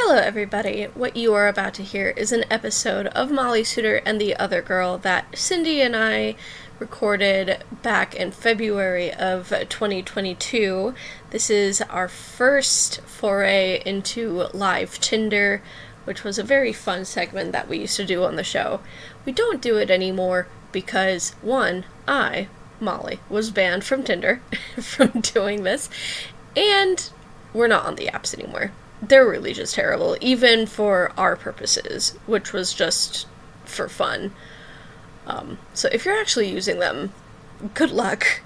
Hello, everybody. What you are about to hear is an episode of Molly, Suter, and the Other Girl that Cindy and I recorded back in February of 2022. This is our first foray into live Tinder, which was a very fun segment that we used to do on the show. We don't do it anymore because, one, Molly, was banned from Tinder from doing this, and we're not on the apps anymore. They're really just terrible, even for our purposes, which was just for fun. So if you're actually using them, good luck.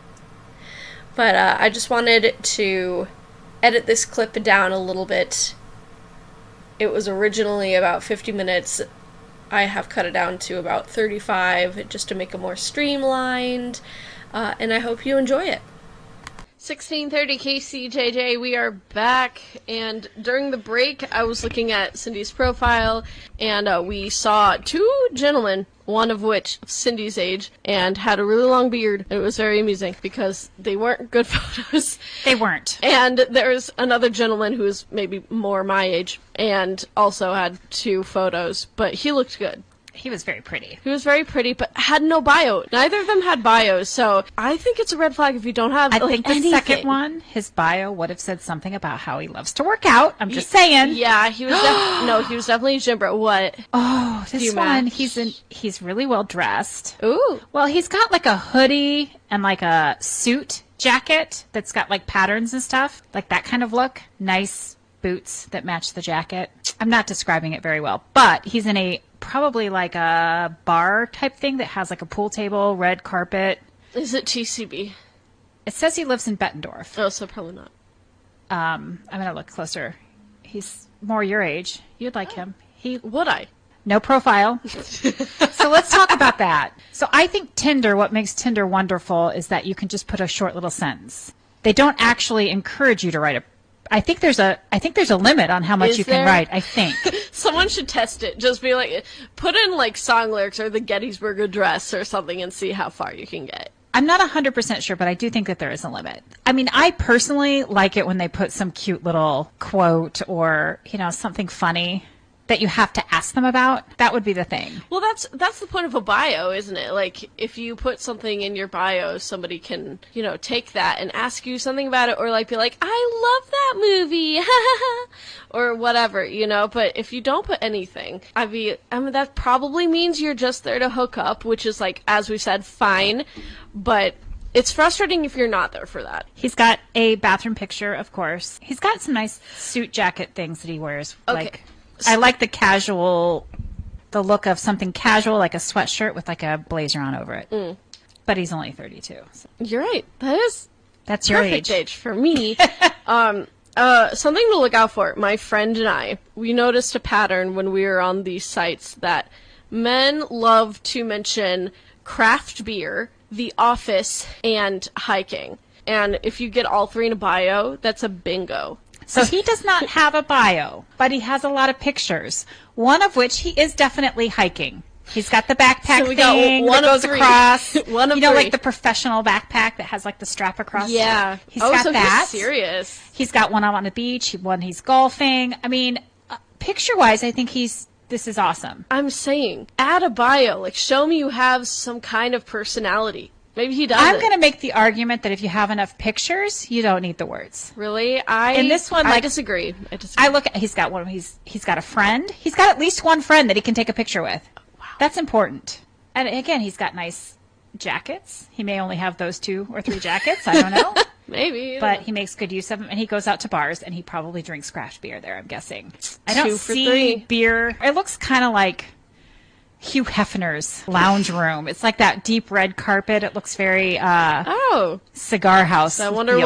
But I just wanted to edit this clip down a little bit. It was originally about 50 minutes. I have cut it down to about 35 just to make it more streamlined, and I hope you enjoy it. 1630 KCJJ, we are back, and during the break I was looking at Cindy's profile, and we saw two gentlemen, one of which Cindy's age, and had a really long beard. It was very amusing because they weren't good photos. They weren't. And there's another gentleman who was maybe more my age and also had two photos, but he looked good. He was very pretty. He was very pretty, but had no bio. Neither of them had bios, so I think it's a red flag if you don't have think the anything. second one, his bio would have said something about how he loves to work out. I'm just saying. Yeah, he was he was definitely a gym bro. What? Oh, this one, he's really well dressed. Ooh. Well, he's got like a hoodie and like a suit jacket that's got like patterns and stuff, like that kind of look. Nice boots that match the jacket. I'm not describing it very well, but he's in a probably like a bar type thing that has like a pool table, red carpet. Is it TCB? It says he lives in Bettendorf. Oh, so probably not. I'm going to look closer. He's more your age. You'd like him. Would I? No profile. So let's talk about that. So I think Tinder, what makes Tinder wonderful is that you can just put a short little sentence. They don't actually encourage you to write I think there's a limit on how much you can write, I think. Someone should test it. Just be like, put in like song lyrics or the Gettysburg Address or something and see how far you can get. I'm not 100% sure, but I do think that there is a limit. I mean, I personally like it when they put some cute little quote or, something funny that you have to ask them about. That would be the thing. Well, that's the point of a bio, isn't it? Like, if you put something in your bio, somebody can, take that and ask you something about it, or like be like, I love that movie, or whatever, But if you don't put anything, I mean, that probably means you're just there to hook up, which is like, as we said, fine, but it's frustrating if you're not there for that. He's got a bathroom picture, of course. He's got some nice suit jacket things that he wears. Okay. I like the look of something casual, like a sweatshirt with like a blazer on over it. But he's only 32. So. You're right. That's your perfect age for me. Something to look out for. My friend and I, we noticed a pattern when we were on these sites that men love to mention craft beer, The Office, and hiking. And if you get all three in a bio, that's a bingo. So he does not have a bio, but he has a lot of pictures, one of which he is definitely hiking. He's got the backpack thing that goes across. One of three. Like the professional backpack that has like the strap across. Yeah. He's got that. He's serious. He's got one on the beach, one he's golfing. I mean, picture-wise, I think this is awesome. I'm saying, add a bio. Like, show me you have some kind of personality. Maybe he doesn't. I'm going to make the argument that if you have enough pictures, you don't need the words. Really? In this one, I disagree. I look at, he's got a friend. He's got at least one friend that he can take a picture with. Wow. That's important. And again, he's got nice jackets. He may only have those 2 or 3 jackets. I don't know. Maybe. But he makes good use of them, and he goes out to bars, and he probably drinks craft beer there, I'm guessing. I don't see beer. It looks kind of like Hugh Hefner's lounge room. It's like that deep red carpet. It looks very cigar house. So I wonder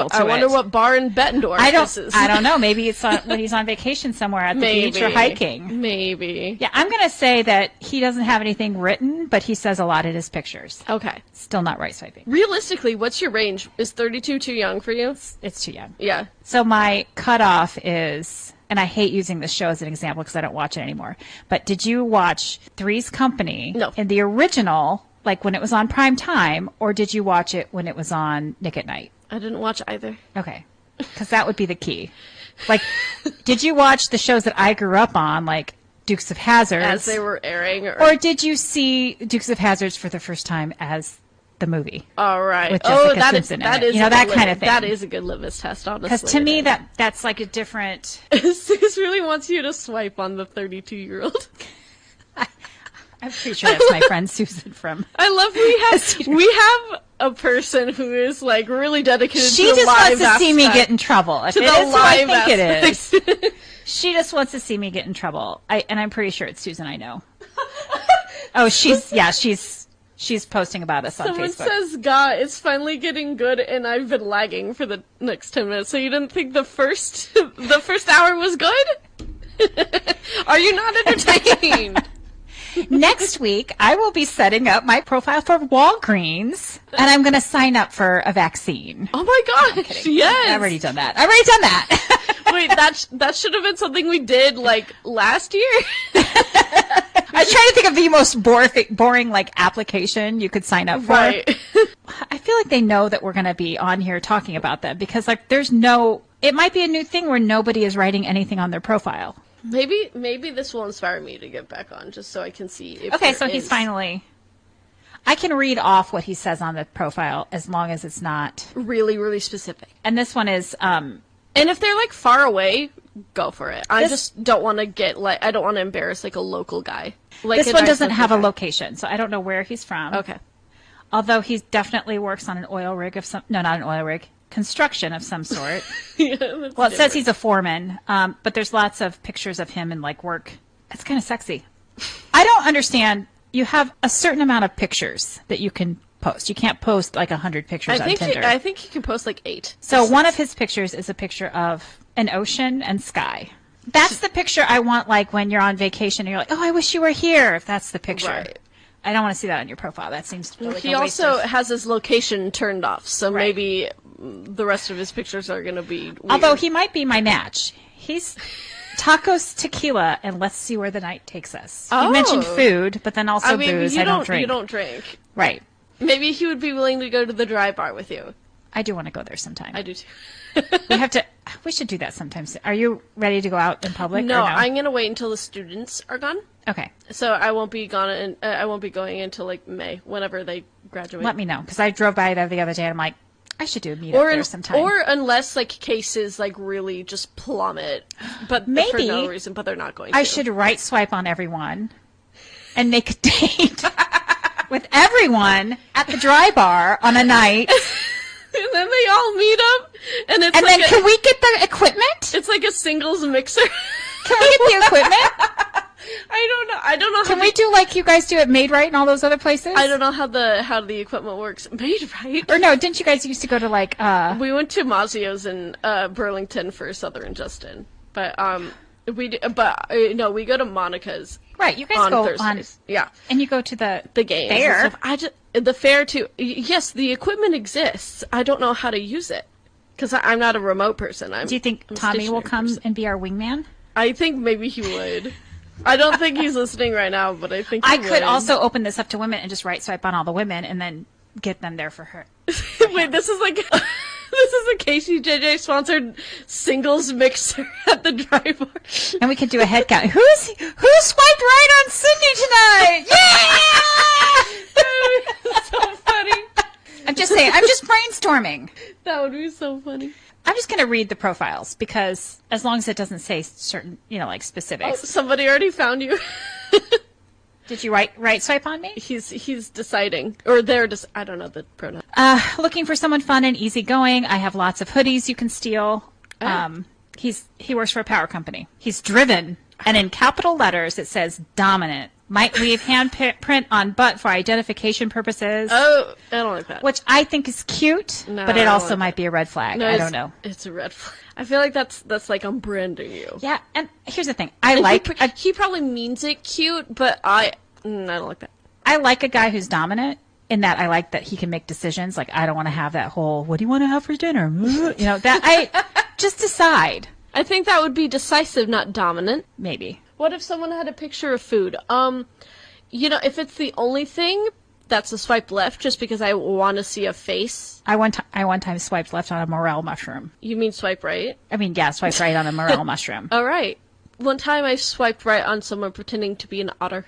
what bar in Bettendorf this is. I don't know. Maybe it's when he's on vacation somewhere at the beach or hiking. Maybe. Yeah, I'm going to say that he doesn't have anything written, but he says a lot in his pictures. Okay. Still not right swiping. Realistically, what's your range? Is 32 too young for you? It's too young. Yeah. So my cutoff is, and I hate using this show as an example because I don't watch it anymore, but did you watch Three's Company in the original, like when it was on prime time, or did you watch it when it was on Nick at Night? I didn't watch either. Okay. Because that would be the key. Like, did you watch the shows that I grew up on, like Dukes of Hazzard? As they were airing? Or did you see Dukes of Hazards for the first time as the movie? All right. With Jessica Simpson that in it. is You know, that kind of thing. That is a good litmus test, honestly. Because to me, that's like a different... Sus really wants you to swipe on the 32-year-old. I'm pretty sure that's my friend Susan from... I love we have a person who is like really dedicated she to the live just wants to see me get in trouble. If to it the is who I live think aspects. it is. She just wants to see me get in trouble. And I'm pretty sure it's Susan I know. Oh, she's posting about us on Someone Facebook. says, "God, it's finally getting good, and I've been lagging for the next 10 minutes." So you didn't think the first hour was good? Are you not entertained? Next week, I will be setting up my profile for Walgreens, and I'm going to sign up for a vaccine. Oh my gosh! Yes, I've already done that. Wait, that should have been something we did like last year. I was trying to think of the most boring like application you could sign up for. Right. I feel like they know that we're going to be on here talking about that because like it might be a new thing where nobody is writing anything on their profile. Maybe this will inspire me to get back on just so I can see if okay, so he's finally... I can read off what he says on the profile as long as it's not... really, really specific. And this one is... And if they're like far away, go for it. I just don't want to get like... I don't want to embarrass like a local guy. Like this one doesn't have a location, so I don't know where he's from. Okay. Although he definitely works on an oil rig of some... No, not an oil rig. Construction of some sort. Yeah, well, it says he's a foreman, but there's lots of pictures of him in like work. It's kind of sexy. I don't understand. You have a certain amount of pictures that you can post. You can't post like 100 pictures on Tinder. I think you can post like 8. So one of his pictures is a picture of an ocean and sky. That's the picture I want, like when you're on vacation and you're like, oh, I wish you were here. If that's the picture. Right. I don't want to see that on your profile. That seems like he also has his location turned off, so maybe the rest of his pictures are going to be weird. Although he might be my match. He's tacos, tequila, and let's see where the night takes us. He mentioned food, but then also booze. I don't drink. You don't drink. Right. Maybe he would be willing to go to the dry bar with you. I do want to go there sometime. I do too. We should do that sometime. Are you ready to go out in public? No, or no? I'm going to wait until the students are gone. Okay. So I won't be gone, and I won't be going until like May, whenever they graduate. Let me know, because I drove by there the other day, and I'm like, I should do a meetup there sometime. Or unless like cases like really just plummet, but maybe for no reason, but they're not going to. I should right swipe on everyone, and make a date with everyone at the dry bar on a night. And then they all meet up, and it's and like then can we get the equipment? It's like a singles mixer. Can we get the equipment? I don't know. Can we do like you guys do at Made Right and all those other places? I don't know how the equipment works. Made Right? Or no? Didn't you guys used to go to like? We went to Mazzio's in Burlington for Southern Justin, but we go to Monica's. Right, you guys on go Thursdays. Yeah, and you go to the games fair. And stuff. The fair too. Yes, the equipment exists. I don't know how to use it because I'm not a remote person. Do you think Tommy will come and be our wingman? I think maybe he would. I don't think he's listening right now, but I think he would. Could also open this up to women and just right swipe on all the women and then get them there for her. Wait, this is like this is a KCJJ sponsored singles mixer at the dry bar. And we could do a head count. Who swiped right on Cindy tonight? Yeah! So funny. I'm just saying. I'm just brainstorming. That would be so funny. I'm just going to read the profiles because as long as it doesn't say certain, like specifics. Oh, somebody already found you. Did you right swipe on me? He's deciding, or they're just I don't know the pronoun. Looking for someone fun and easygoing. I have lots of hoodies you can steal. Oh. He works for a power company. He's driven, and in capital letters it says dominant. Might leave handprint on butt for identification purposes. Oh, I don't like that. Which I think is cute, but it also might be a red flag. No, I don't know. It's a red flag. I feel like that's like I'm branding you. Yeah, and here's the thing. He probably means it cute, but I don't like that. I like a guy who's dominant in that I like that he can make decisions. Like, I don't want to have that whole, what do you want to have for dinner? That I just decide. I think that would be decisive, not dominant. Maybe. What if someone had a picture of food? If it's the only thing, that's a swipe left just because I want to see a face. I one time swiped left on a morel mushroom. You mean swipe right? I mean, yeah, swipe right on a morel mushroom. All right. One time I swiped right on someone pretending to be an otter.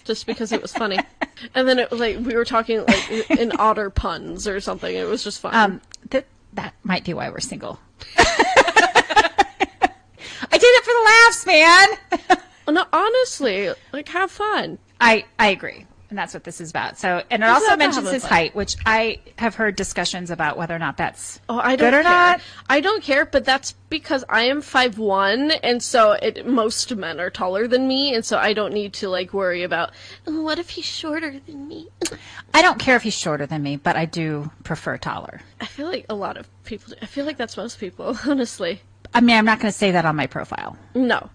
Just because it was funny. And then it was like, we were talking like in otter puns or something. It was just fun. That might be why we're single. I did it for the laughs, man. No, honestly, like, have fun. I agree. And that's what this is about. So, and it also mentions his height, which I have heard discussions about whether or not that's good or not. I don't care, but that's because I am 5'1", and so most men are taller than me, and so I don't need to, like, worry about, oh, what if he's shorter than me? I don't care if he's shorter than me, but I do prefer taller. I feel like a lot of people do. I feel like that's most people, honestly. I mean, I'm not going to say that on my profile. No.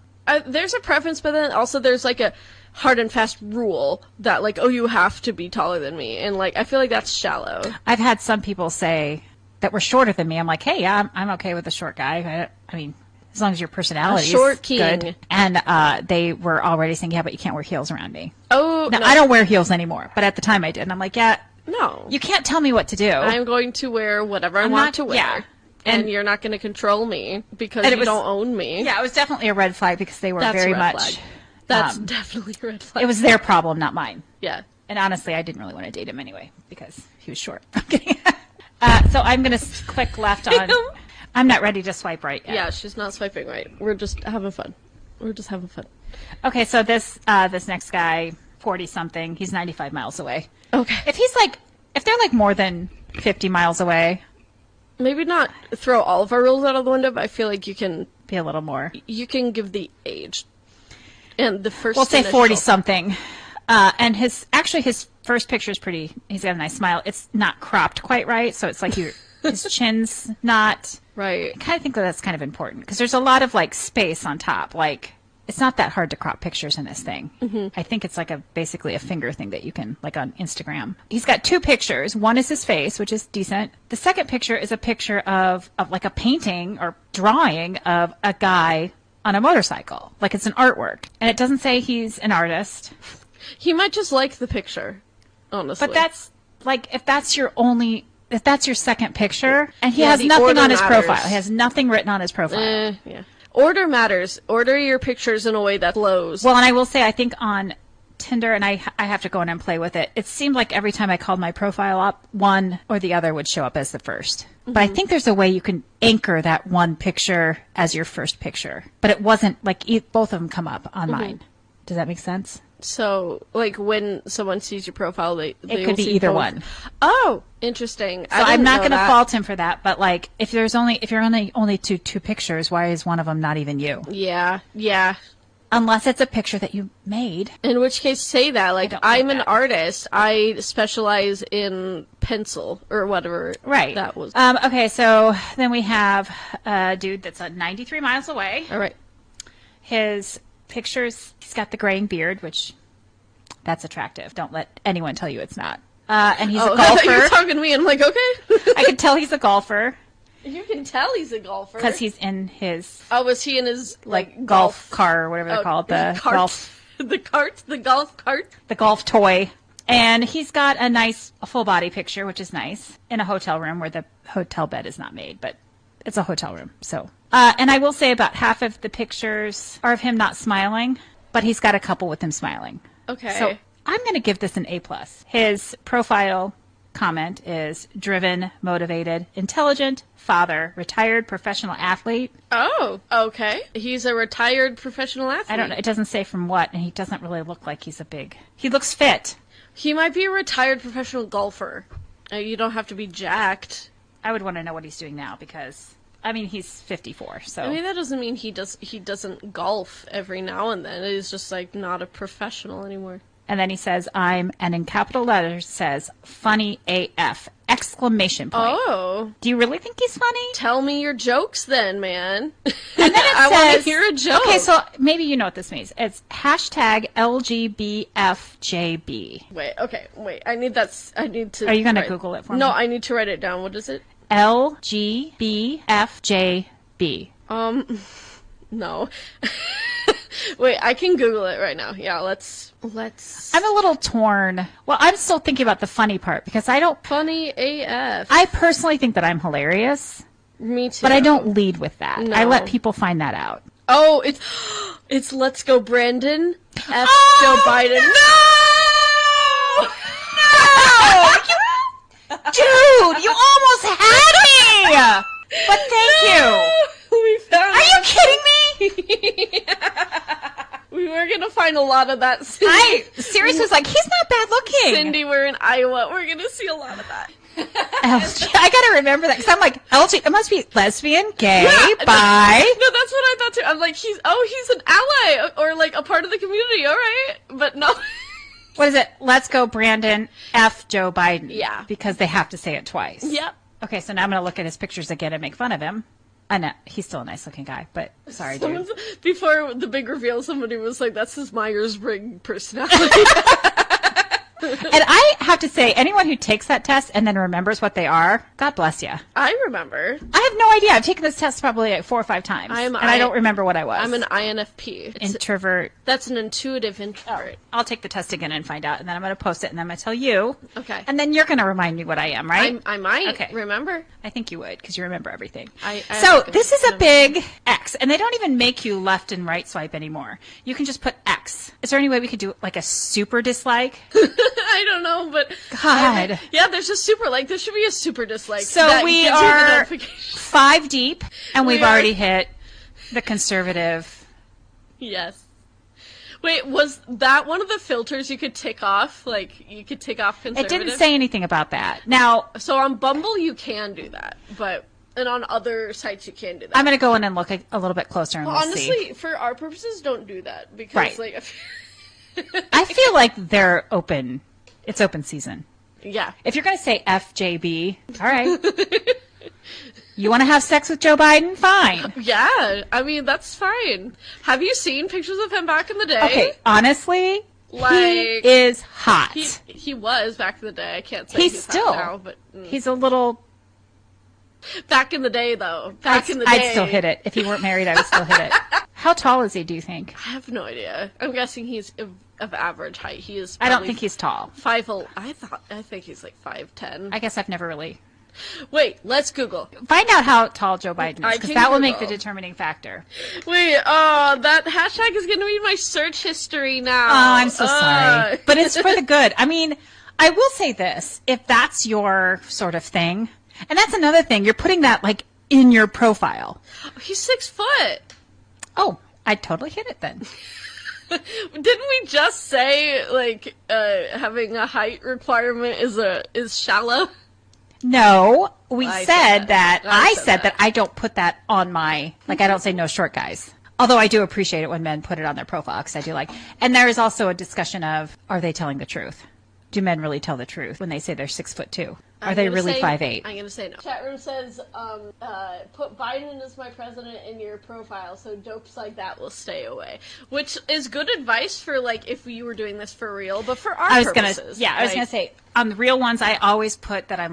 There's a preference, but then also there's, like, a hard and fast rule that, like, oh, you have to be taller than me. And, like, I feel like that's shallow. I've had some people say that were shorter than me. I'm like, hey, yeah, I'm okay with a short guy. I mean, as long as your personality is good. And they were already saying, yeah, but you can't wear heels around me. Oh, no. I don't wear heels anymore. But at the time I did. And I'm like, yeah. No. You can't tell me what to do. I'm going to wear whatever I want to wear. Yeah. And you're not going to control me because you don't own me. Yeah, it was definitely a red flag because they were very much... Flag. That's definitely a red flag. It was their problem, not mine. Yeah. And honestly, I didn't really want to date him anyway because he was short. I'm kidding. So I'm going to click left on... I'm not ready to swipe right yet. Yeah, she's not swiping right. We're just having fun. Okay, so this next guy, 40-something, he's 95 miles away. Okay. If they're like more than 50 miles away... Maybe not throw all of our rules out of the window, but I feel like you can... Be a little more. You can give the age. And the first we'll say 40-something. And his first picture is pretty... He's got a nice smile. It's not cropped quite right, so it's like his chin's not... Right. I kind of think that's kind of important, because there's a lot of, like, space on top. Like, it's not that hard to crop pictures in this thing. Mm-hmm. I think it's like basically a finger thing that you can, like on Instagram. He's got two pictures. One is his face, which is decent. The second picture is a picture of like a painting or drawing of a guy on a motorcycle. Like it's an artwork. And it doesn't say he's an artist. He might just like the picture, honestly. But that's, like, if that's your second picture, and he has nothing on his profile. He has nothing written on his profile. Yeah. Order matters. Order your pictures in a way that flows. Well, and I will say, I think on Tinder, and I have to go in and play with it, it seemed like every time I called my profile up, one or the other would show up as the first. Mm-hmm. But I think there's a way you can anchor that one picture as your first picture. But it wasn't, like, both of them come up on mine. Does that make sense? So, like, when someone sees your profile, it could be either one. Oh, interesting. So I'm not going to fault him for that, but, like, if you're only two pictures, why is one of them not even you? Yeah. Unless it's a picture that you made. In which case, say that. Like, I'm an artist. I specialize in pencil, or whatever that was. Okay, so then we have a dude that's 93 miles away. All right. His pictures, he's got the graying beard, which that's attractive. Don't let anyone tell you it's not. And he's a golfer. I thought you were talking to me, and I'm like, okay. I can tell he's a golfer. You can tell he's a golfer. Because he's in his... Oh, was he in his, like golf car, or whatever they're called. The golf... The golf cart? The golf toy. And he's got a full body picture, which is nice, in a hotel room where the hotel bed is not made, but it's a hotel room, so... and I will say about half of the pictures are of him not smiling, but he's got a couple with him smiling. Okay. So I'm going to give this an A+. His profile comment is driven, motivated, intelligent, father, retired professional athlete. Oh, okay. He's a retired professional athlete. I don't know. It doesn't say from what, and he doesn't really look like he's he looks fit. He might be a retired professional golfer. You don't have to be jacked. I would want to know what he's doing now, because... I mean, he's 54, so... I mean, that doesn't mean he doesn't golf every now and then. He's just, like, not a professional anymore. And then he says, and in capital letters says, funny AF, exclamation point. Oh. Do you really think he's funny? Tell me your jokes then, man. And then I want to hear a joke. Okay, so maybe you know what this means. It's hashtag LGBFJB. Wait. I need to... Are you going to Google it for me? No, I need to write it down. What is it? LGBFJB. No. Wait, I can Google it right now. Yeah, let's. I'm a little torn. Well, I'm still thinking about the funny part because I don't. Funny AF. I personally think that I'm hilarious. Me too. But I don't lead with that. No. I let people find that out. Oh, it's Let's Go Brandon. F. Joe Biden. No! Dude, you almost had me! But thank you. We found Are you kidding me? We were going to find a lot of that. Sirius was like, he's not bad looking. Cindy, we're in Iowa. We're going to see a lot of that. I gotta remember that because I'm like, LG, it must be lesbian, gay, bi. No, that's what I thought too. I'm like, he's an ally or like a part of the community, all right? But no. What is it? Let's go, Brandon F. Joe Biden. Yeah. Because they have to say it twice. Yep. Okay, so now I'm gonna look at his pictures again and make fun of him. I know he's still a nice looking guy, but sorry, dude. Before the big reveal, somebody was like, "That's his Myers-Briggs personality." And I have to say, anyone who takes that test and then remembers what they are, God bless you. I remember. I have no idea. I've taken this test probably like 4 or 5 times, I don't remember what I was. I'm an INFP. Introvert. That's an intuitive introvert. Oh, I'll take the test again and find out, and then I'm going to post it, and then I'm going to tell you. Okay. And then you're going to remind me what I am, right? I might. Okay. Remember? I think you would, because you remember everything. So this is a big X, and they don't even make you left and right swipe anymore. You can just put X. Is there any way we could do like a super dislike? I don't know, but God. There's a super like. There should be a super dislike. So we are 5 deep, and we've already hit the conservative. Yes. Wait, was that one of the filters you could tick off? Like, you could tick off conservative? It didn't say anything about that. Now, so on Bumble, you can do that, and on other sites, you can do that. I'm going to go in and look a little bit closer, and we'll honestly, see. For our purposes, don't do that, because, right. I feel like they're open. It's open season. Yeah. If you're going to say FJB, all right. You want to have sex with Joe Biden? Fine. Yeah, I mean, that's fine. Have you seen pictures of him back in the day? Okay, honestly, he is hot. He was back in the day. I can't say he's still hot now, but he's a little. Back in the day, though. I'd still hit it. If he weren't married, I would still hit it. How tall is he, do you think? I have no idea. I'm guessing he's of average height. He is. I don't think he's tall. I think he's like 5'10". I guess I've never really. Wait, let's Google. Find out how tall Joe Biden is, because that will make the determining factor. Wait, that hashtag is going to be my search history now. Oh, I'm so sorry. But it's for the good. I mean, I will say this. If that's your sort of thing, and that's another thing, you're putting that, like, in your profile. He's 6 foot. Oh, I totally hit it then. Didn't we just say, like, having a height requirement is shallow? No, I said that I don't put that on my, like, I don't say no short guys. Although I do appreciate it when men put it on their profile, because I do like, and there is also a discussion of, are they telling the truth? Do men really tell the truth when they say they're 6'2"? Are they really 5'8"? I'm gonna say no. Chat room says, put Biden as my president in your profile, so dopes like that will stay away. Which is good advice for, like, if you were doing this for real, but for our purposes. I was gonna say, on the real ones, I always put that I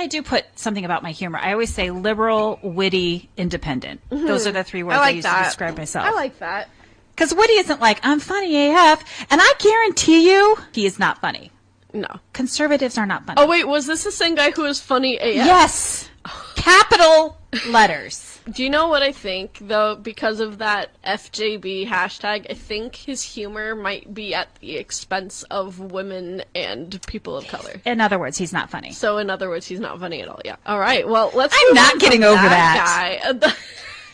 do put something about my humor. I always say liberal, witty, independent. Mm-hmm. Those are the 3 words I use to describe myself. I like that. Because witty isn't like, I'm funny AF, and I guarantee you, he is not funny. No. Conservatives are not funny. Oh, wait, was this the same guy who was funny AF? Yes! Capital letters. Do you know what I think, though, because of that FJB hashtag? I think his humor might be at the expense of women and people of color. In other words, he's not funny. So, in other words, he's not funny at all, yeah. All right, well, let's I'm not getting over that. Guy.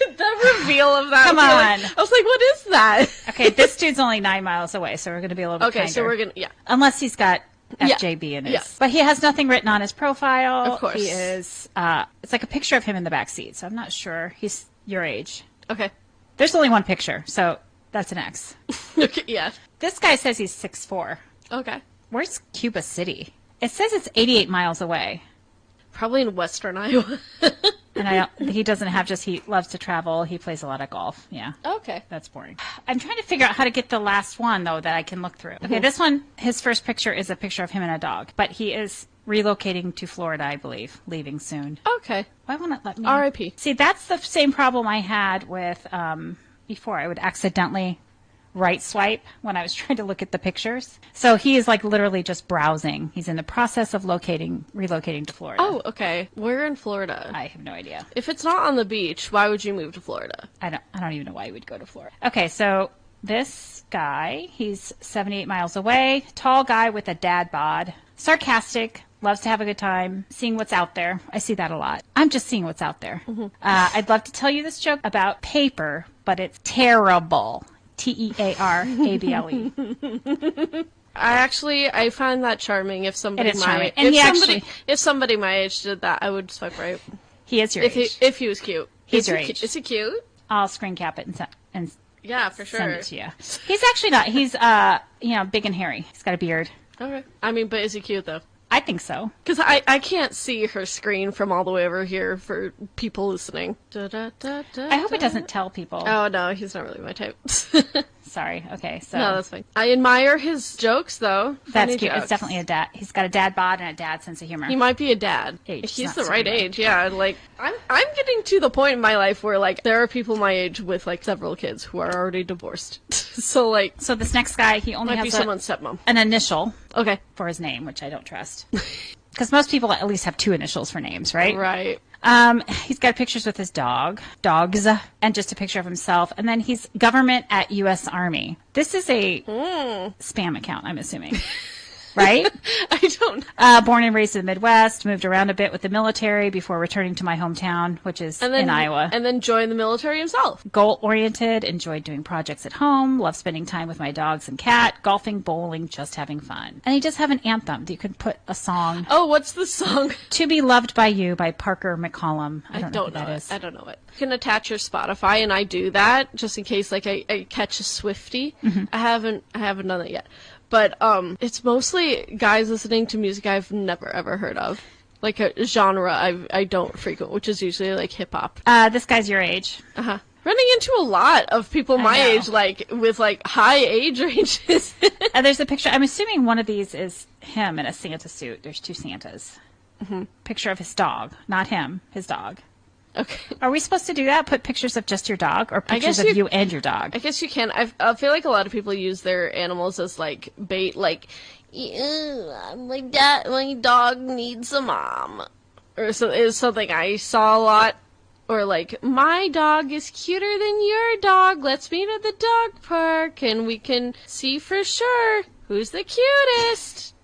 The reveal of that. Come on. I was like, what is that? Okay, this dude's only 9 miles away, so we're going to be a little bit kinder. So we're going to, Unless he's got FJB in his. Yeah. But he has nothing written on his profile. Of course. He is, it's like a picture of him in the back seat, so I'm not sure. He's your age. Okay. There's only one picture, so that's an X. Okay, yeah. This guy says he's 6'4". Okay. Where's Cuba City? It says it's 88 miles away. Probably in western Iowa. And he doesn't have he loves to travel. He plays a lot of golf. Yeah. Okay. That's boring. I'm trying to figure out how to get the last one, though, that I can look through. Okay, this one, his first picture is a picture of him and a dog. But he is relocating to Florida, I believe, leaving soon. Okay. Why won't it let me? R.I.P. See, that's the same problem I had with before. I would accidentally right swipe when I was trying to look at the pictures. So he is like literally just browsing. He's in the process of relocating to Florida. Oh, okay. Where in Florida? I have no idea. If it's not on the beach, why would you move to Florida? I don't even know why he would go to Florida. Okay, so this guy, he's 78 miles away, tall guy with a dad bod, sarcastic, loves to have a good time, seeing what's out there. I see that a lot. I'm just seeing what's out there. Mm-hmm. I'd love to tell you this joke about paper, but it's terrible. Tearable. I find that charming. If somebody if somebody my age did that, I would swipe right. He is your age. If he was cute. He's your age. Is he cute? I'll screen cap it and yeah, for sure. Send it to you. He's actually not. He's big and hairy. He's got a beard. Okay. I mean, but is he cute though? I think so. Because I can't see her screen from all the way over here for people listening. I hope it doesn't tell people. Oh, no, he's not really my type. Sorry. Okay, so... No, that's fine. I admire his jokes, though. That's cute. Jokes. It's definitely a dad. He's got a dad bod and a dad sense of humor. He might be a dad. He's the right age, yeah. Like, I'm getting to the point in my life where, like, there are people my age with, like, several kids who are already divorced. So this next guy, he only has someone's stepmom. An initial. Okay. For his name, which I don't trust. Because most people at least have 2 initials for names, right? Right. He's got pictures with his dogs, and just a picture of himself. And then he's government at U.S. Army. This is a spam account, I'm assuming. Right? I don't know. Born and raised in the Midwest, moved around a bit with the military before returning to my hometown, which is in Iowa. And then joined the military himself. Goal-oriented, enjoyed doing projects at home, loved spending time with my dogs and cat, golfing, bowling, just having fun. And he does have an anthem. You could put a song. Oh, what's the song? To Be Loved by You by Parker McCollum. I don't know who that is. I don't know it. You can attach your Spotify, and I do that just in case I catch a Swiftie. Mm-hmm. I haven't done it yet. But it's mostly guys listening to music I've never ever heard of, like a genre I don't frequent, which is usually like hip hop. This guy's your age. Running into a lot of people my age, like with like high age ranges. There's a picture. I'm assuming one of these is him in a Santa suit. There's 2 Santas. Mm-hmm. Picture of his dog, not him, his dog. Okay. Are we supposed to do that? Put pictures of just your dog, or pictures of you and your dog? I guess you can. I feel like a lot of people use their animals as like bait. Like, my dog needs a mom, or so is something I saw a lot. Or like, my dog is cuter than your dog. Let's meet at the dog park, and we can see for sure who's the cutest.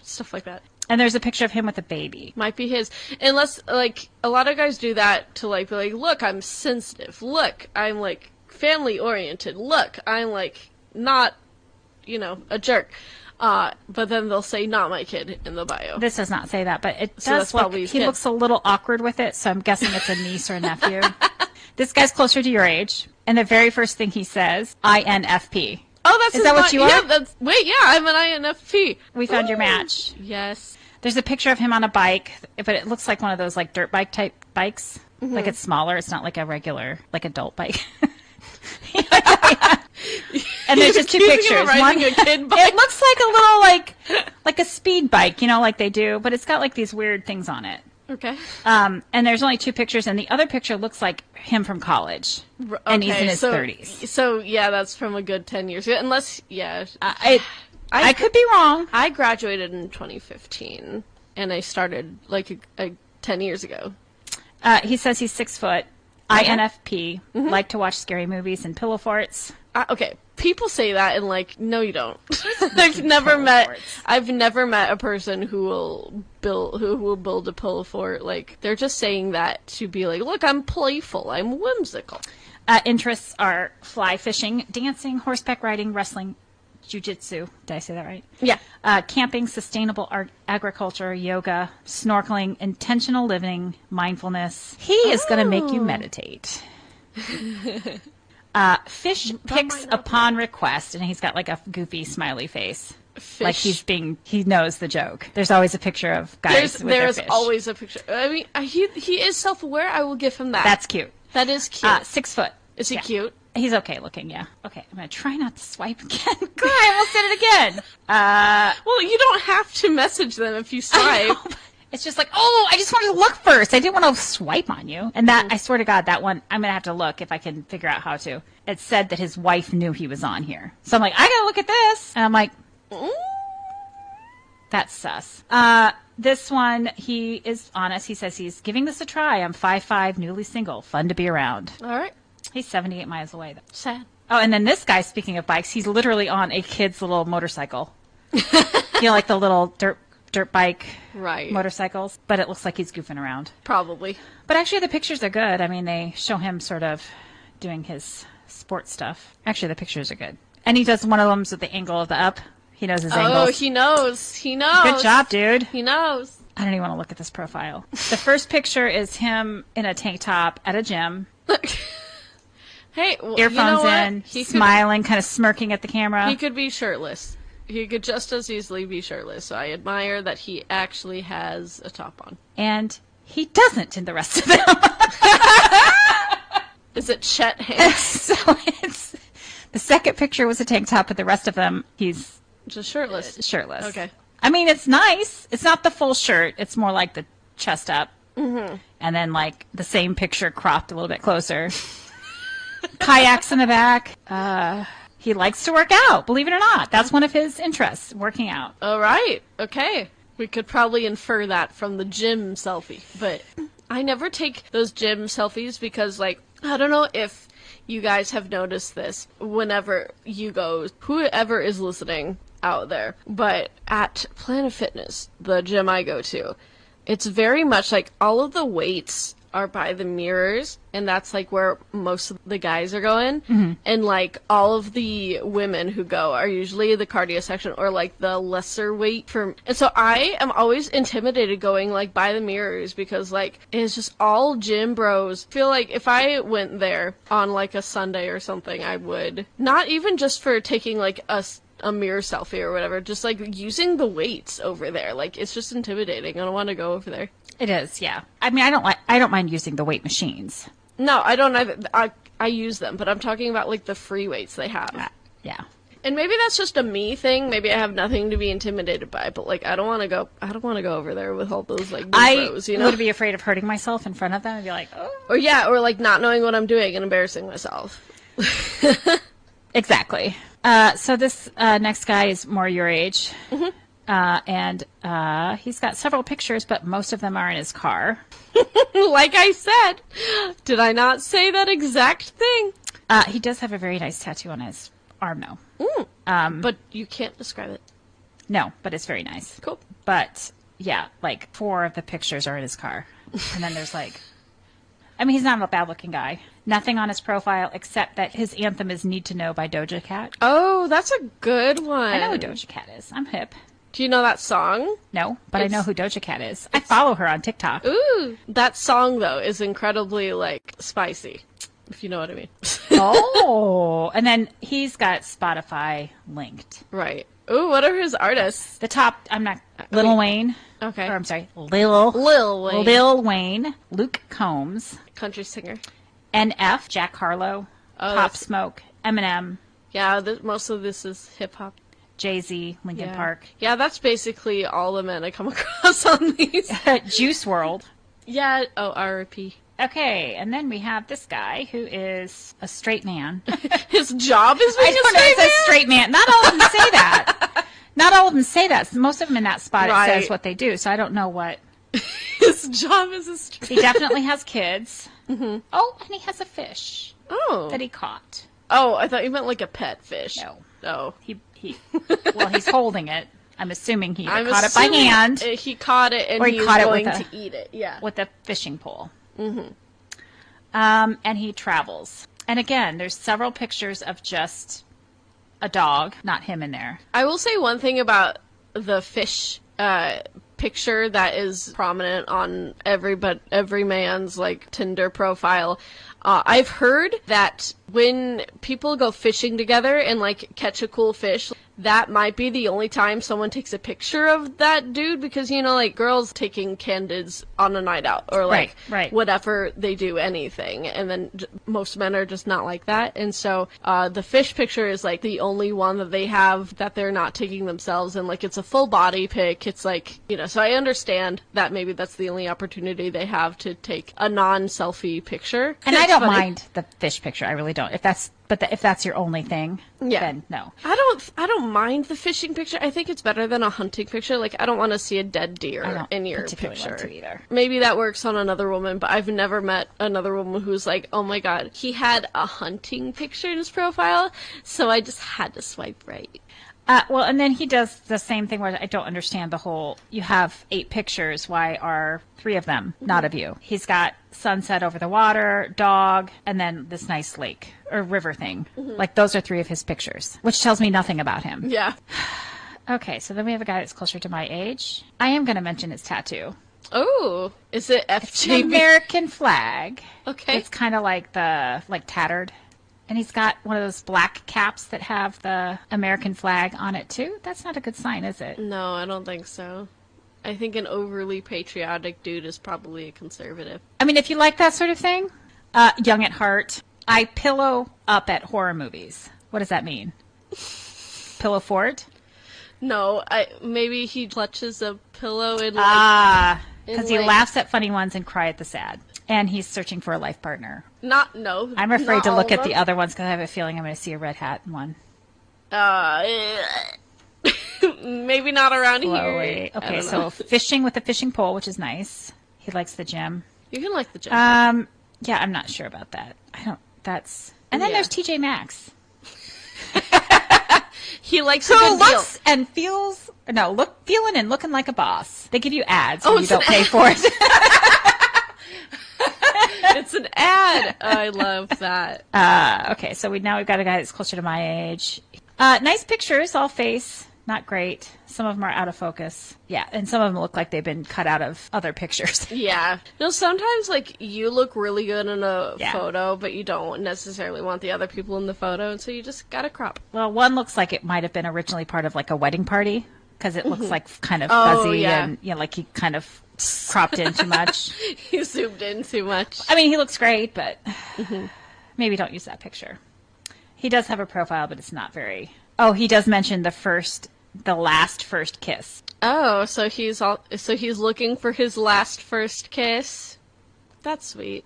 Stuff like that. And there's a picture of him with a baby. Might be his. Unless, like, a lot of guys do that to, like, be like, look, I'm sensitive. Look, I'm, like, family-oriented. Look, I'm, like, not, a jerk. But then they'll say, not my kid in the bio. This does not say that, but it does look, he looks a little awkward with it, so I'm guessing it's a niece or a nephew. This guy's closer to your age, and the very first thing he says, INFP. Oh, Is that what you are? Yeah, I'm an INFP. We found your match. Yes. There's a picture of him on a bike, but it looks like one of those like dirt bike type bikes. Mm-hmm. Like it's smaller. It's not like a regular, like adult bike. And there's just 2 pictures. One, a kid bike. It looks like a little like a speed bike, like they do, but it's got like these weird things on it. Okay. And there's only 2 pictures, and the other picture looks like him from college, and he's in his 30s. So yeah, that's from a good 10 years ago. Unless I could be wrong. I graduated in 2015, and I started like 10 years ago. He says he's 6 foot, INFP, like to watch scary movies and pillow forts. Okay, people say that, and like, no, you don't. I've never met a person who will build a pillow fort. Like, they're just saying that to be like, look, I'm playful, I'm whimsical. Interests are fly fishing, dancing, horseback riding, wrestling, jiu-jitsu. Did I say that right? Yeah. Camping, sustainable agriculture, yoga, snorkeling, intentional living, mindfulness. He is going to make you meditate. Fish pics upon request, and he's got like a goofy smiley face. Fish. Like he knows the joke. There's always a picture of guys with their fish. There's always a picture. I mean, he is self-aware. I will give him that. That's cute. That is cute. 6 foot. Is he cute? He's okay looking, yeah. Okay, I'm going to try not to swipe again. God, I almost did it again. Well, you don't have to message them if you swipe. It's just like, oh, I just wanted to look first. I didn't want to swipe on you. And that, I swear to God, that one, I'm going to have to look if I can figure out how to. It said that his wife knew he was on here. So I'm like, I got to look at this. And I'm like, that's sus. This one, he is honest. He says he's giving this a try. I'm 5'5", newly single. Fun to be around. All right. He's 78 miles away, though. Sad. Oh, and then this guy, speaking of bikes, he's literally on a kid's little motorcycle. Like the little dirt bike motorcycles. But it looks like he's goofing around. Probably. But actually, the pictures are good. I mean, they show him sort of doing his sports stuff. Actually, the pictures are good. And he does one of them with the angle of the up. He knows his angles. Oh, he knows. He knows. Good job, dude. He knows. I don't even want to look at this profile. The first picture is him in a tank top at a gym. Hey, well, earphones in, smiling, kind of smirking at the camera. He could be shirtless. He could just as easily be shirtless. So I admire that he actually has a top on. And he doesn't in the rest of them. Is it Chet Hanks? So it's the second picture was a tank top, but the rest of them he's just shirtless. Shirtless. Okay. I mean, it's nice. It's not the full shirt. It's more like the chest up. Mm-hmm. And then like the same picture cropped a little bit closer. Kayaks in the back. He likes to work out, believe it or not. That's one of his interests, working out. All right. Okay. We could probably infer that from the gym selfie. But I never take those gym selfies because, like, I don't know if you guys have noticed this whenever you go, whoever is listening out there, but at Planet Fitness, the gym I go to, it's very much like all of the weights are by the mirrors, and that's like where most of the guys are going. Mm-hmm. And like all of the women who go are usually the cardio section or like the lesser weight for. And so I am always intimidated going like by the mirrors because like it's just all gym bros. I feel like if I went there on like a Sunday or something, I would not even just for taking like a mirror selfie or whatever, just like using the weights over there. Like it's just intimidating. I don't want to go over there. It is, yeah. I mean, I don't mind using the weight machines. No, I don't either. I use them, but I'm talking about like the free weights they have. Yeah. And maybe that's just a me thing. Maybe I have nothing to be intimidated by, but like I don't want to go over there with all those like bros, you know? I would be afraid of hurting myself in front of them and be like, oh. Or like not knowing what I'm doing and embarrassing myself. Exactly. So this next guy is more your age. Mm-hmm. And he's got several pictures, but most of them are in his car. Like I said. Did I not say that exact thing? He does have a very nice tattoo on his arm, though. But you can't describe it. No, but it's very nice. Cool. But, yeah, like 4 of the pictures are in his car. And then there's like... I mean, he's not a bad-looking guy. Nothing on his profile except that his anthem is Need to Know by Doja Cat. Oh, that's a good one. I know who Doja Cat is. I'm hip. Do you know that song? No, but I know who Doja Cat is. I follow her on TikTok. Ooh, that song, though, is incredibly, like, spicy, if you know what I mean. Oh, and then he's got Spotify linked. Right. Ooh, what are his artists? The top, Lil Wayne. Okay. Or, I'm sorry, Lil Wayne. Lil Wayne, Luke Combs. Country singer. NF, Jack Harlow, Pop Smoke, Eminem. Yeah, most of this is hip-hop. Jay-Z, Linkin Park. Yeah, that's basically all the men I come across on these. Juice WRLD. Yeah, R.I.P. Okay, and then we have this guy who is a straight man. His job is being a straight man. Not all of them say that. Not all of them say that. Most of them in that spot it says what they do, so I don't know what. His job is a straight man. He definitely has kids. Mm-hmm. Oh, and he has a fish. Oh. That he caught. Oh, I thought you meant like a pet fish. No. Oh. Well, he's holding it. I'm assuming he caught it by hand. He caught it and he's going to eat it. Yeah. With a fishing pole. Mm-hmm. And he travels. And again, there's several pictures of just a dog, not him in there. I will say one thing about the fish picture that is prominent on every man's like Tinder profile. I've heard that when people go fishing together and, like, catch a cool fish, that might be the only time someone takes a picture of that dude, because, you know, like, girls taking candids on a night out, or, like, right. whatever they do, anything, and then most men are just not like that, and so the fish picture is, like, the only one that they have that they're not taking themselves, and, like, it's a full body pic. It's, like, you know, so I understand that maybe that's the only opportunity they have to take a non-selfie picture. And I don't mind the fish picture. I really don't. If that's your only thing, yeah, then no. I don't mind the fishing picture. I think it's better than a hunting picture. Like, I don't want to see a dead deer in your picture. Want to either. Maybe that works on another woman, but I've never met another woman who's like, oh my god, he had a hunting picture in his profile, so I just had to swipe right. Well, and then he does the same thing where I don't understand the whole, you have 8 pictures, why are 3 of them not of you? He's got sunset over the water, dog, and then this nice lake or river thing. Like, those are 3 of his pictures, which tells me nothing about him. Yeah. Okay, so then we have a guy that's closer to my age. I am going to mention his tattoo. Oh, is it FJB? It's an American flag. Okay. It's kind of like tattered. And he's got one of those black caps that have the American flag on it, too. That's not a good sign, is it? No, I don't think so. I think an overly patriotic dude is probably a conservative. I mean, if you like that sort of thing, young at heart. I pillow up at horror movies. What does that mean? Pillow fort? No, maybe he clutches a pillow in, like... because he laughs at funny ones and cry at the sad. And he's searching for a life partner. I'm afraid to look at the other ones because I have a feeling I'm going to see a red hat in one. Maybe not around Chloe. here. Okay, so fishing with a fishing pole, which is nice. He likes the gym. You can like the gym. Yeah, I'm not sure about that. And then there's TJ Maxx. He likes who looks and feels feeling and looking like a boss. They give you ads and you don't pay for it. It's an ad. I love that. Okay, so we've got a guy that's closer to my age. Nice pictures, all face. Not great. Some of them are out of focus. Yeah, and some of them look like they've been cut out of other pictures. Yeah. No, sometimes, like, you look really good in a photo, but you don't necessarily want the other people in the photo, and so you just gotta crop. Well, one looks like it might have been originally part of, like, a wedding party, because it looks like kind of fuzzy and, you know, like he kind of cropped in too much. He zoomed in too much. I mean, he looks great, but maybe don't use that picture. He does have a profile, but it's not very... Oh, he does mention the last first kiss. Oh, so he's looking for his last first kiss. That's sweet.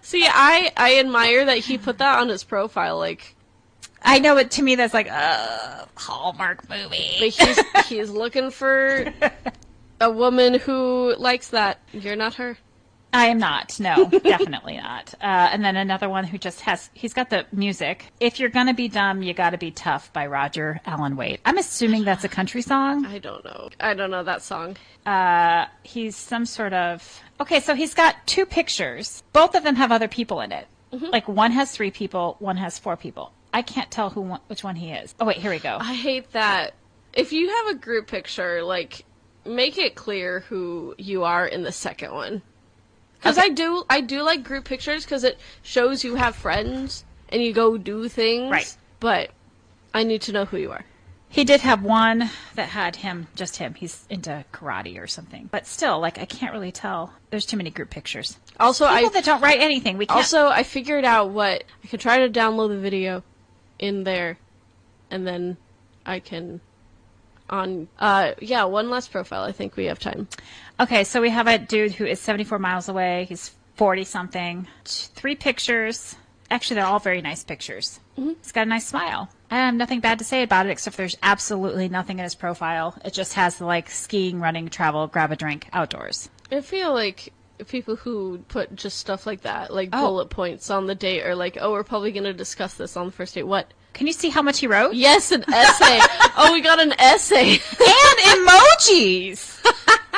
See, I admire that he put that on his profile. Like, I know, but to me that's like a Hallmark movie. But he's looking for a woman who likes that. You're not her. I am not. No, definitely not. And then another one who just he's got the music. If You're Gonna Be Dumb, You Gotta Be Tough by Roger Allen Wade. I'm assuming that's a country song. I don't know. I don't know that song. He's some sort of... Okay, so he's got 2 pictures. Both of them have other people in it. Like, one has 3 people, one has 4 people. I can't tell which one he is. Oh, wait, here we go. I hate that. If you have a group picture, like, make it clear who you are in the second one. Because I do like group pictures because it shows you have friends and you go do things. Right. But I need to know who you are. He did have one that had just him. He's into karate or something. But still, like, I can't really tell. There's too many group pictures. Also, people that don't write anything. We can't. Also, I figured out I could try to download the video in there, and then I can one last profile. I think we have time. Okay, so we have a dude who is 74 miles away. He's 40-something. 3 pictures. Actually, they're all very nice pictures. He's got a nice smile. I have nothing bad to say about it, except there's absolutely nothing in his profile. It just has the, like, skiing, running, travel, grab a drink, outdoors. I feel like people who put just stuff like that, like bullet points on the date, are like, oh, we're probably going to discuss this on the first date. What? Can you see how much he wrote? Yes, an essay. Oh, we got an essay. And emojis.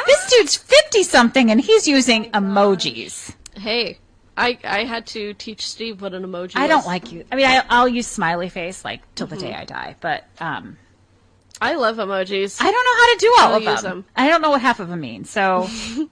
This dude's 50-something, and he's using emojis. Hey, I had to teach Steve what an emoji is. I don't like you. I mean, I'll use smiley face, like, till the day I die, but... I love emojis. I don't know how to do all I'll of them. I don't know what half of them mean, so...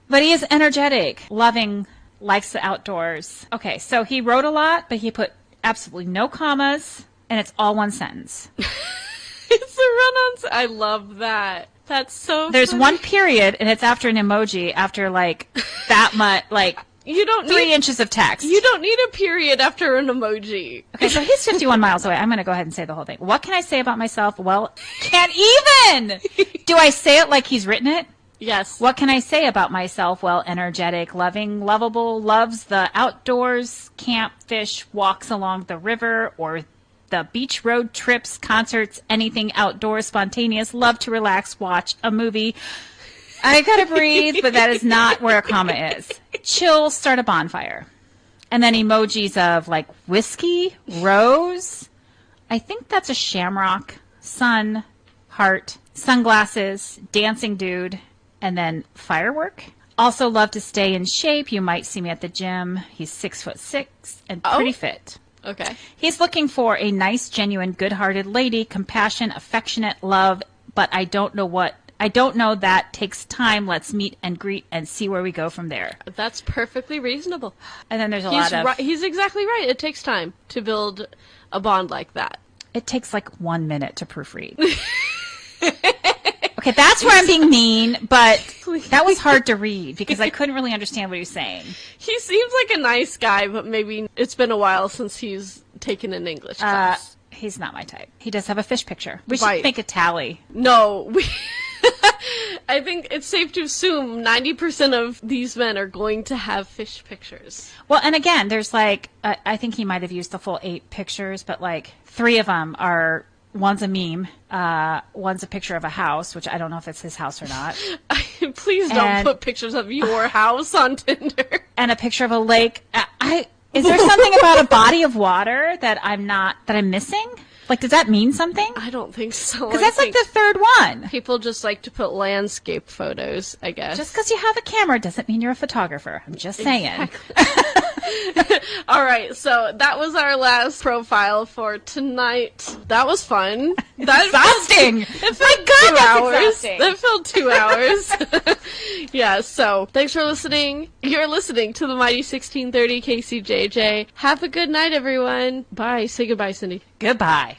But he is energetic, loving likes the outdoors. Okay, so he wrote a lot, but he put absolutely no commas, and it's all one sentence. It's a run-on. I love that. That's so There's funny. one period, and it's after an emoji, after, like, that much, like, You don't 3 need inches of text. You don't need a period after an emoji. Okay, so he's 51 miles away. I'm going to go ahead and say the whole thing. What can I say about myself? Well, can't even! Do I say it like he's written it? Yes. What can I say about myself? Well, energetic, loving, lovable, loves the outdoors, camp, fish, walks along the river, or the beach road trips, concerts, anything outdoors, spontaneous, love to relax, watch a movie. I gotta breathe, but that is not where a comma is. Chill, start a bonfire. And then emojis of like whiskey, rose. I think that's a shamrock, sun, heart, sunglasses, dancing dude, and then firework. Also love to stay in shape. You might see me at the gym. He's 6'6" and pretty fit. Okay. He's looking for a nice, genuine, good-hearted lady, compassion, affectionate, love, but I don't know that takes time. Let's meet and greet and see where we go from there. That's perfectly reasonable. And then there's a lot of... He's exactly right. It takes time to build a bond like that. It takes like 1 minute to proofread. Okay, that's where I'm being mean, but that was hard to read because I couldn't really understand what he was saying. He seems like a nice guy, but maybe it's been a while since he's taken an English class. He's not my type. He does have a fish picture. We Right. should make a tally. No, I think it's safe to assume 90% of these men are going to have fish pictures. Well, and again, there's like, I think he might have used the full 8 pictures, but like 3 of them are, one's a meme, one's a picture of a house, which I don't know if it's his house or not. Please don't put pictures of your house on Tinder. And a picture of a lake. Is there something about a body of water that I'm missing? Like, does that mean something? I don't think so. Because that's like the third one. People just like to put landscape photos, I guess. Just because you have a camera doesn't mean you're a photographer. I'm just saying. Exactly. All right, so that was our last profile for tonight. That was fun. Exhausting. It felt My God, 2 that's hours. exhausting. That felt 2 hours. Yeah, so thanks for listening. You're listening to the Mighty 1630 KCJJ. Have a good night, everyone. Bye. Say goodbye, Cindy. Goodbye.